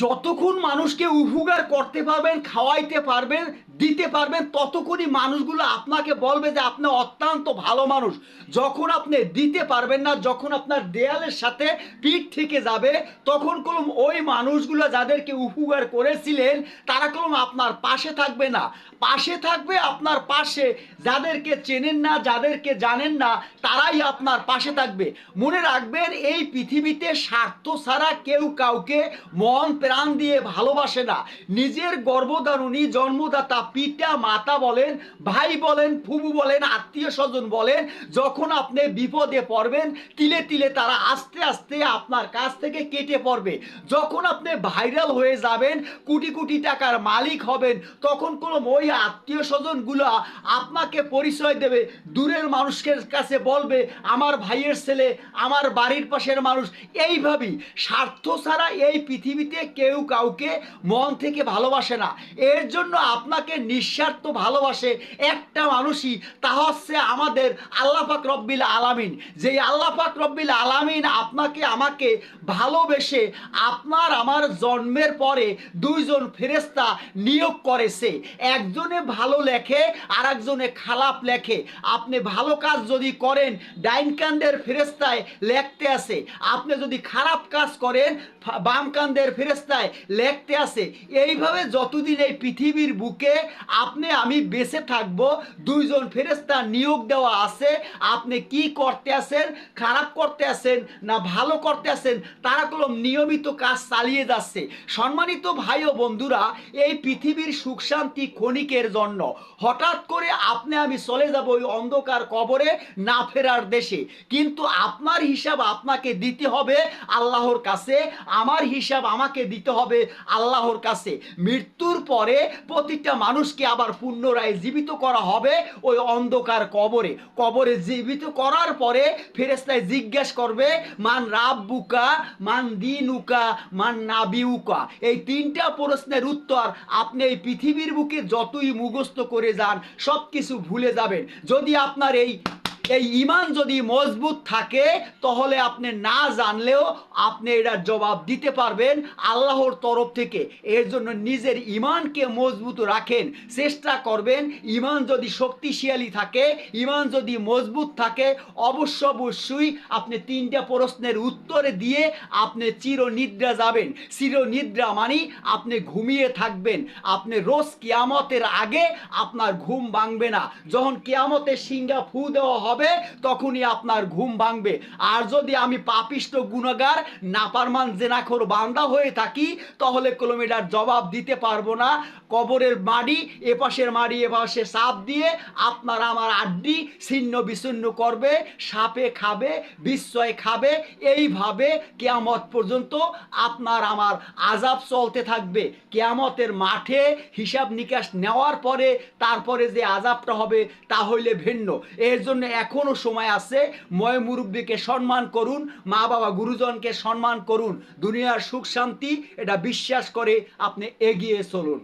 যতক্ষণ মানুষকে উপকার করতে পারবেন, খাওয়াইতে পারবেন, দিতে পারবেন, ততক্ষণই মানুষগুলো আপনাকে বলবে যে আপনি অত্যন্ত ভালো মানুষ। যখন আপনি দিতে পারবেন না, যখন আপনার দেয়ালের সাথে পিঠ থেকে যাবে, তখন কলম ওই মানুষগুলো যাদেরকে উপকার করেছিলেন তারা কলম আপনার পাশে থাকবে না। পাশে থাকবে আপনার পাশে যাদেরকে চেনেন না, যাদেরকে জানেন না, তারাই আপনার পাশে থাকবে। মনে রাখবেন, এই পৃথিবীতে স্বার্থ ছাড়া কেউ কাউকে মন প্রাণ দিয়ে ভালোবাসে না। নিজের গর্ভধারণী জন্মদাতা পিতা মাতা বলেন, ভাই বলেন, ফুবু বলেন, আত্মীয় স্বজন বলেন, যখন আপনি বিপদে পড়বেন তিলে তিলে তারা আস্তে আস্তে আপনার কাছ থেকে কেটে পড়বে। যখন আপনি ভাইরাল হয়ে যাবেন, কোটি কোটি টাকার মালিক হবেন, তখন কোনো ওই আত্মীয় স্বজনগুলো আপনাকে পরিচয় দেবে, দূরের মানুষের কাছে বলবে আমার ভাইয়ের ছেলে, আমার বাড়ির পাশের মানুষ। এইভাবেই স্বার্থ ছাড়া এই পৃথিবীতে কেউ কাউকে মন থেকে ভালোবাসে না। এর জন্য আপনাকে নিঃস্বার্থ ভালোবাসে একটা মানুষই, তা হচ্ছে আমাদের আল্লাহ পাক রব্বিল আলামিন। যেই আল্লাহ পাক রব্বিল আলামিন আপনাকে আমাকে ভালোবেসে আপনার আমার জন্মের পরে দুইজন ফেরেশতা নিয়োগ করেছে। একজনে ভালো লেখে আর একজনে খারাপ লেখে। আপনি ভালো কাজ যদি করেন, ডাইন কান্দের ফেরেশতায় লেখতে আছে। আপনি যদি খারাপ কাজ করেন, বাম কান্দের ফেরেশতায় লেখতে আছে। এইভাবে যতদিন এই পৃথিবীর বুকে আপনি আমি বেঁচে থাকব, দুইজন ফেরেশতা নিয়োগ দেওয়া আছে। আপনি কি করতে আছেন, খারাপ করতে আছেন না ভালো করতে আছেন, তারা কলম নিয়মিত কাজ চালিয়ে যাচ্ছে। সম্মানিত ভাই ও বন্ধুরা, এই পৃথিবীর সুখ শান্তি ক্ষণিকের জন্য। হঠাৎ করে আপনি আমি চলে যাব ওই অন্ধকার কবরে, না ফেরার দেশে। কিন্তু আপনার হিসাব আপনাকে দিতে হবে আল্লাহর কাছে, আমার হিসাব আমাকে দিতে হবে আল্লাহর কাছে। মৃত্যুর পরে প্রতিটা মানুষকে আবার পুনরায় জীবিত করা হবে ওই অন্ধকার কবরে। কবরে জীবিত করার পরে ফেরেশতায় জিজ্ঞাসা করবে, মান রাব্বুকা, মান দিনুকা, মান নাবিউকা। এই তিনটা প্রশ্নের উত্তর আপনি এই পৃথিবীর বুকে যতই মুখস্থ করে যান সব কিছু ভুলে যাবেন। যদি আপনার এই ইমান যদি মজবুত থাকে, তাহলে আপনি না জানলেও আপনি এটার জবাব দিতে পারবেন আল্লাহর তরফ থেকে। এর জন্য নিজের ইমানকে মজবুত রাখেন, চেষ্টা করবেন। ইমান যদি শক্তিশালী থাকে, ইমান যদি মজবুত থাকে, অবশ্যই আপনি তিনটা প্রশ্নের উত্তর দিয়ে আপনি চিরনিদ্রা যাবেন। চিরনিদ্রা মানে আপনি ঘুমিয়ে থাকবেন। আপনি রোজ কিয়ামতের আগে আপনার ঘুম ভাঙবে না। যখন কিয়ামতের সিংহা ফু দেওয়া হবে, তখনই আপনার ঘুম ভাঙবে। আর যদি আমি পাপিষ্ট গুনাহগার নাফরমান জেনাখোর বান্দা হয়ে থাকি, তাহলে কিলোমিটার জবাব দিতে পারবো না। কবরের মাটি এপাশের মাটি এপাশে চাপ দিয়ে আপনার আমার আড্ডি ছিন্ন বিচ্ছিন্ন করবে, সাপে খাবে, বিশ্বয় খাবে। এইভাবে কিয়ামত পর্যন্ত আপনার আমার আযাব চলতে থাকবে। কিয়ামতের মাঠে হিসাব নিকাশ নেওয়ার পরে তারপরে যে আযাবটা হবে তা হইলে ভিন্ন। এর জন্য এখনো সময় আছে। ময় মুরব্বীকে সম্মান করুন, মা বাবা গুরুজনকে সম্মান করুন। দুনিয়ার সুখ শান্তি এটা বিশ্বাস করে আপনি এগিয়ে চলুন।